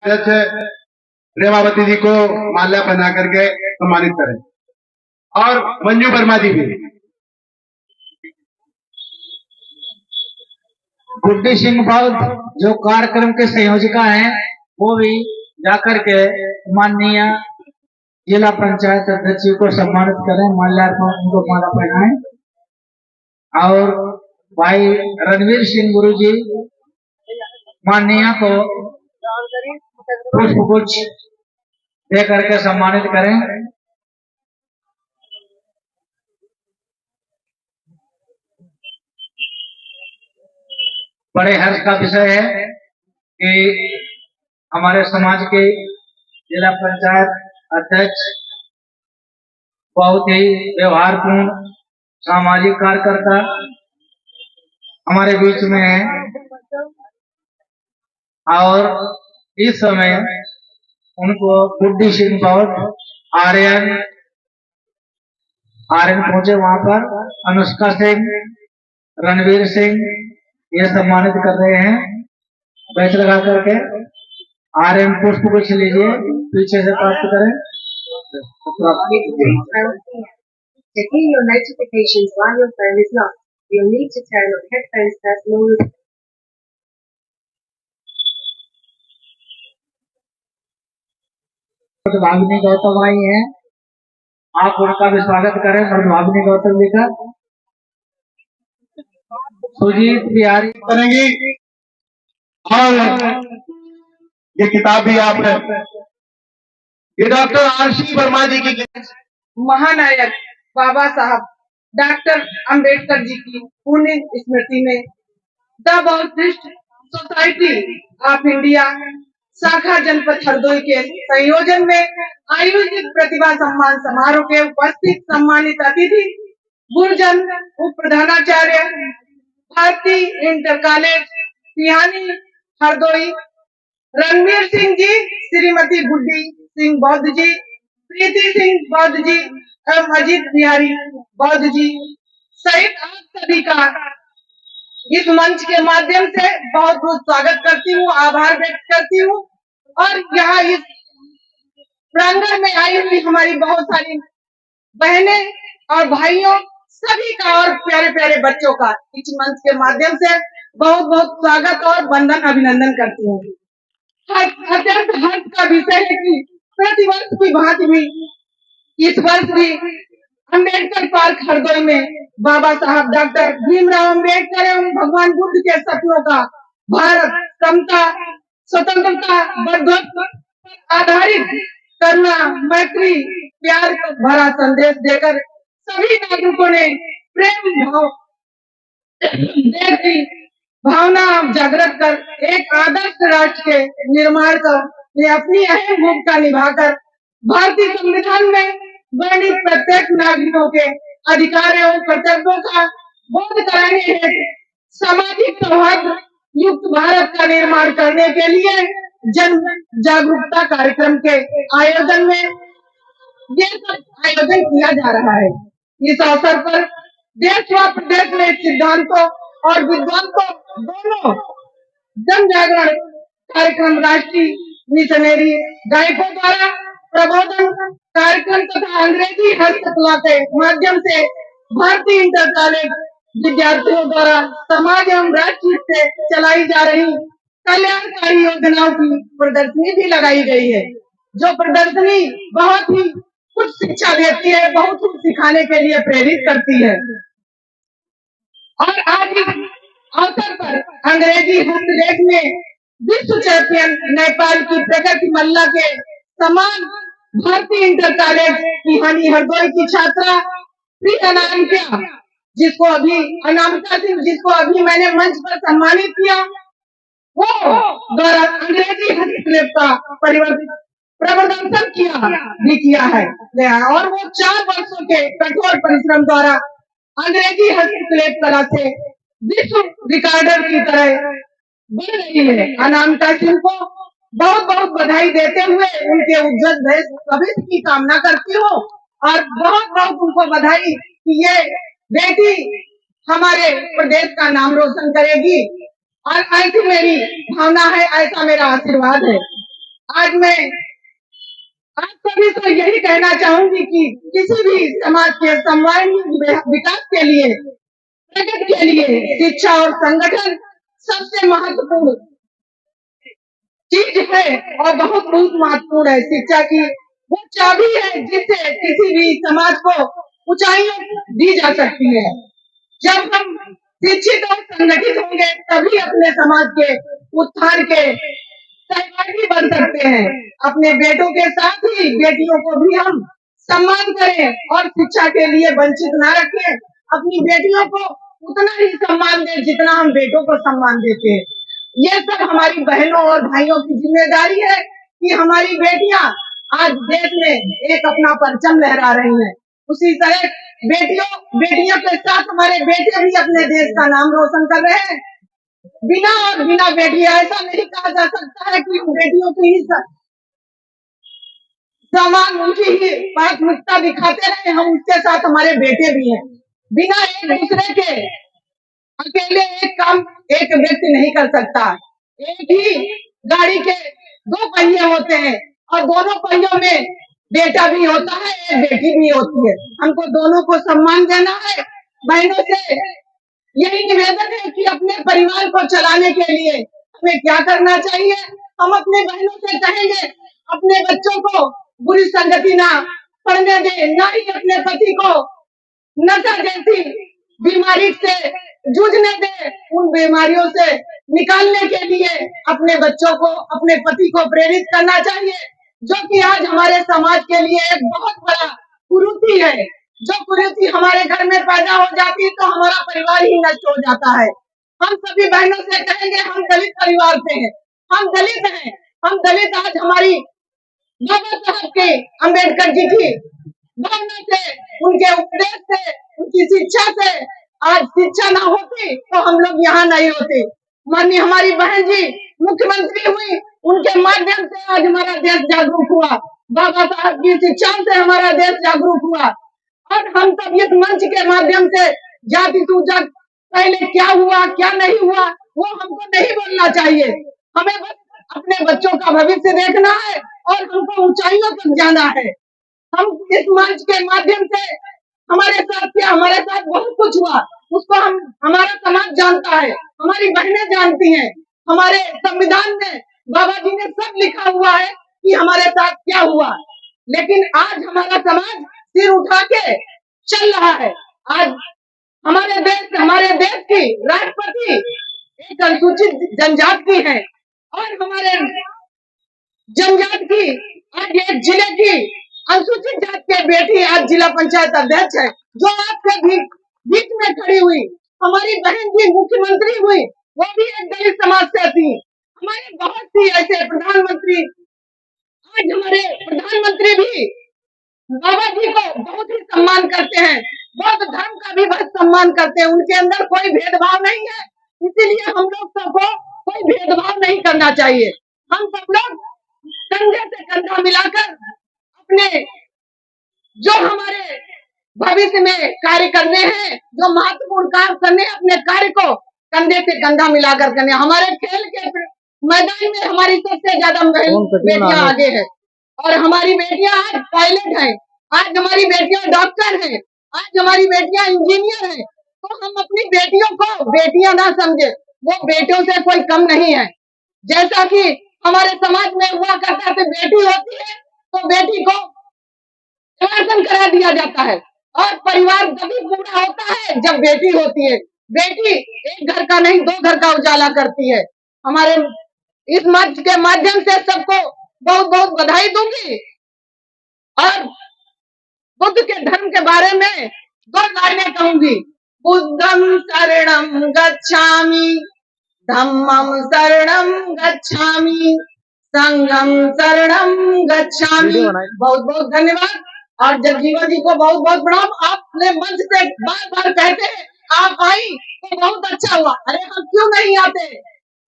अध्यक्ष प्रेमावती जी को माल्या पहना करके सम्मानित करें और मंजू वर्मा जी भी। गुड्डी सिंह बौद्ध जो कार्यक्रम के संयोजिका हैं, वो भी जाकर के माननीय जिला पंचायत अध्यक्ष जी को सम्मानित करें, माल्यार्पण उनको माला पहनाएं। और भाई रणवीर सिंह गुरु जी माननीय को पुष्प गुच्छ दे करके सम्मानित करें। बड़े हर्ष का विषय है कि हमारे समाज के जिला पंचायत अध्यक्ष बहुत ही व्यवहारपूर्ण सामाजिक कार्यकर्ता हमारे बीच में है और इस समय उनको गुड्डी सिंह बौद्ध आर्यन पहुंचे, वहां पर अनुष्का सिंह, रणवीर सिंह ये सम्मानित कर रहे हैं। बैच लगा करके आर्यन पुष्प कुछ लीजिए, पीछे से प्राप्त करें। Checking your notifications while your phone is locked. You'll need to turn on headphones first. भागिनी Gautam आई है, आप उनका भी स्वागत करें। भागिनी गौतम जी का सुजीत बिहारी करेंगी और ये किताब भी आप है, ये डॉक्टर आरसी वर्मा जी की महानायक बाबा साहब डॉक्टर अंबेडकर जी की पुण्य स्मृति में the Buddhist society of India शाखा जनपद हरदोई के संयोजन में आयोजित प्रतिभा सम्मान समारोह के उपस्थित सम्मानित अतिथि गुरुजन उप प्रधानाचार्य भारतीय इंटर कॉलेज पिहानी हरदोई रणवीर सिंह जी, श्रीमती गुड्डी सिंह बौद्ध जी, प्रीति सिंह बौद्ध जी एवं अजीत बिहारी बौद्ध जी सहित आप सभी का इस मंच के माध्यम से बहुत बहुत स्वागत करती हूँ, आभार व्यक्त करती हूँ। और यहाँ इस प्रांगण में आई हुई हमारी बहुत सारी बहनें और भाइयों सभी का और प्यारे प्यारे बच्चों का इस मंच के माध्यम से बहुत बहुत स्वागत और वंदन अभिनंदन करती हूँ। अत्यंत हर्ष का विषय है कि प्रतिवर्ष की भांति भी इस वर्ष भी अम्बेडकर पार्क हरदोई में बाबा साहब डॉक्टर भीमराव अम्बेडकर एवं भगवान बुद्ध के सपनों का भारत समता स्वतंत्रता बंधुत्व पर आधारित करुणा मैत्री प्यार का भरा संदेश देकर सभी नागरिकों ने प्रेम भाव देश की भावना जागृत कर एक आदर्श राष्ट्र के निर्माण का अपनी अहम भूमिका निभाकर भारतीय संविधान में वर्णित प्रत्येक नागरिकों के अधिकार एवं कर्तव्यों का बोध कराने हेतु सामाजिक सौहार्द युक्त भारत का निर्माण करने के लिए जन जागरूकता कार्यक्रम के आयोजन में ये सब आयोजन किया जा रहा है। इस अवसर पर देश व प्रदेश में सिद्धांतों और विद्वानों दोनों जन जागरण कार्यक्रम राष्ट्रीय मिशनरी गायकों द्वारा प्रबोधन कार्यक्रम तथा अंग्रेजी हस्तकला के माध्यम से भारतीय इंटर कॉलेज विद्यार्थियों द्वारा समाज एवं राष्ट्र से चलाई जा रही कल्याणकारी योजनाओं की प्रदर्शनी भी लगाई गई है, जो प्रदर्शनी बहुत ही कुछ शिक्षा देती है, बहुत कुछ सिखाने के लिए प्रेरित करती है। और आज इस अवसर पर अंग्रेजी हस्तलेख में विश्व चैंपियन नेपाल की प्रगति मल्ला के समान भारतीय इंटर कॉलेज पिहानी हरदोई की छात्रा प्री अनामिका जिसको अभी मैंने मंच पर सम्मानित किया, वो द्वारा अंग्रेजी हस्तलेख का प्रदर्शन किया है और वो 4 वर्षों के कठोर परिश्रम द्वारा अंग्रेजी हस्तलेख कला से विश्व रिकॉर्डर की तरह बन रही है। अनामिका सिंह को बहुत बहुत बधाई देते हुए उनके उज्जवल भविष्य की कामना करती हूँ और बहुत बहुत उनको बधाई कि ये बेटी हमारे प्रदेश का नाम रोशन करेगी और ऐसी मेरी भावना है, ऐसा मेरा आशीर्वाद है। आज मैं आप सभी को यही कहना चाहूंगी कि किसी भी समाज के सर्वांगीण विकास के लिए, प्रगति के लिए शिक्षा और संगठन सबसे महत्वपूर्ण चीज है और बहुत बहुत महत्वपूर्ण है। शिक्षा की वो चाबी है जिससे किसी भी समाज को ऊंचाइयां दी जा सकती है। जब हम शिक्षित और संगठित होंगे तभी अपने समाज के उत्थान के सहभागी बन सकते हैं। अपने बेटों के साथ ही बेटियों को भी हम सम्मान करें और शिक्षा के लिए वंचित न रखें। अपनी बेटियों को उतना ही सम्मान दें जितना हम बेटों को सम्मान देते हैं। ये सब हमारी बहनों और भाइयों की जिम्मेदारी है कि हमारी बेटियां आज देश में एक अपना परचम लहरा रही हैं। उसी तरह बेटियों के साथ हमारे बेटे भी अपने देश का नाम रोशन कर रहे हैं। बिना बेटियां ऐसा नहीं कहा जा सकता है कि हम बेटियों की ही समान उनकी ही प्राथमिकता दिखाते रहे। हम उसके साथ हमारे बेटे भी हैं। बिना एक दूसरे के अकेले एक काम एक व्यक्ति नहीं कर सकता। एक ही गाड़ी के दो पहिए होते हैं और दोनों पहियों में बेटा भी होता है, एक बेटी भी होती है। हमको दोनों को सम्मान देना है। बहनों से यही निवेदन है कि अपने परिवार को चलाने के लिए हमें क्या करना चाहिए। हम अपने बहनों से कहेंगे अपने बच्चों को बुरी संगति ना पढ़ने दे, ना ही अपने पति को नशा जैसी बीमारी से जूझने दे। उन बीमारियों से निकालने के लिए अपने बच्चों को, अपने पति को प्रेरित करना चाहिए, जो कि आज हमारे समाज के लिए एक बहुत बड़ा कुरीति है। जो कुरीति हमारे घर में पैदा हो जाती है तो हमारा परिवार ही नष्ट हो जाता है। हम सभी बहनों से कहेंगे हम दलित परिवार से हैं, हम दलित हैं। हम दलित आज हमारी बाबा साहब के अम्बेडकर जी की भावना से, उनके उपदेश से, उनकी शिक्षा से आज शिक्षा ना होती तो हम लोग यहाँ नहीं होते। माननीय हमारी बहन जी मुख्यमंत्री हुई, उनके माध्यम से आज हमारा देश जागरूक हुआ। बाबा साहब की शिक्षा से हमारा देश जागरूक हुआ। और हम सब इस मंच के माध्यम से जाति टू जात पहले क्या हुआ क्या नहीं हुआ वो हमको नहीं बोलना चाहिए। हमें बस अपने बच्चों का भविष्य देखना है और हमको ऊंचाइयों तक जाना है। हम इस मंच के माध्यम से हमारे साथ बहुत कुछ हुआ, उसको हमारा समाज जानता है, हमारी बहनें जानती हैं। हमारे संविधान में बाबा जी ने सब लिखा हुआ है कि हमारे साथ क्या हुआ। लेकिन आज हमारा समाज सिर उठा के चल रहा है। आज हमारे देश की राष्ट्रपति एक अनुसूचित जनजात की है और हमारे जनजात की आज एक जिले की अनुसूचित जात के बेटी आज जिला पंचायत अध्यक्ष है, जो आपके बीच में खड़ी हुई। हमारी बहन जी मुख्यमंत्री हुई, वो भी एक दलित समाज से थी। हमारे बहुत सी ऐसे प्रधानमंत्री, आज हमारे प्रधानमंत्री भी बाबा जी को बहुत ही सम्मान करते हैं, बौद्ध धर्म का भी बहुत सम्मान करते हैं। उनके अंदर कोई भेदभाव नहीं है, इसीलिए हम लोग सबको कोई भेदभाव नहीं करना चाहिए। हम सब लोग कंधे से कंधा मिलाकर अपने जो हमारे भविष्य में कार्य करने हैं, जो महत्वपूर्ण कार्य करने हैं, अपने कार्य को कंधे से कंधा मिलाकर करने। हमारे खेल के मैदान में हमारी सबसे ज्यादा बेटियां आगे है और हमारी बेटियां आज पायलट हैं, आज हमारी बेटियां डॉक्टर हैं, आज हमारी बेटियां इंजीनियर हैं। तो हम अपनी बेटियों को बेटियां ना समझे, वो बेटों से कोई कम नहीं है। जैसा कि हमारे समाज में हुआ करता है, बेटी होती है तो बेटी को शासन करा दिया जाता है और परिवार तभी पूरा होता है जब बेटी होती है। बेटी एक घर का नहीं 2 घर का उजाला करती है। हमारे इस मंच के माध्यम से सबको बहुत बहुत बधाई दूंगी और बुद्ध के धर्म के बारे में 2 लाइनें कहूंगी। बुद्धम शरणम गच्छामि, धम्मम शरणम गच्छामि, संघम शरणम गच्छामि। बहुत बहुत धन्यवाद और जगजीवन जी को बहुत बहुत प्रणाम। आपने मंच से बार बार कहते हैं आप आई तो बहुत अच्छा हुआ। अरे हम क्यों नहीं आते,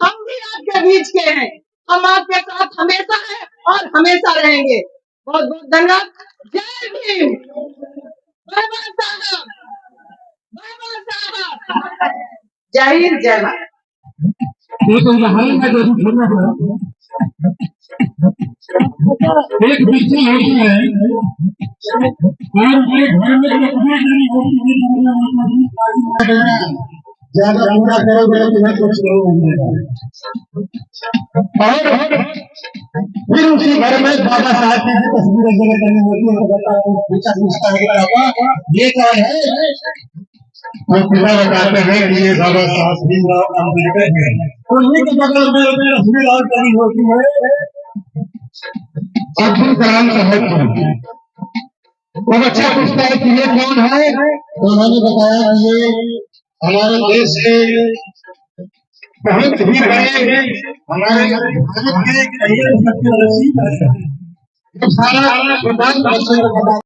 हम भी आपके बीच के हैं, हम आपके साथ हमेशा हैं और हमेशा रहेंगे। बहुत बहुत धन्यवाद। जय भीम। बाबा साहब, बाबा साहब। जय हिंद, जय भारत। एक उदाहरण मैं जरूर सुना है। एक बच्चा होता है और उसके घर में ज्यादा पूरा करोगे तो मैं कुछ करोगे और फिर उसी घर में बाबा साहब की तस्वीरें जगह करनी होती है। पूछता है कि बाबा ये कौन है? तो पिता बताते हैं कि ये बाबा साहब भीमराव अम्बेडकर है। तो ये के बगल में तस्वीर और करी होती है अब्दुल कलाम साहब की। वो बच्चा पूछता है कि ये कौन है? तो उन्होंने बताया कि ये हमारे देश के बहुत ही बड़े हमारे भारत के कई सत्यदर्शी है। सारा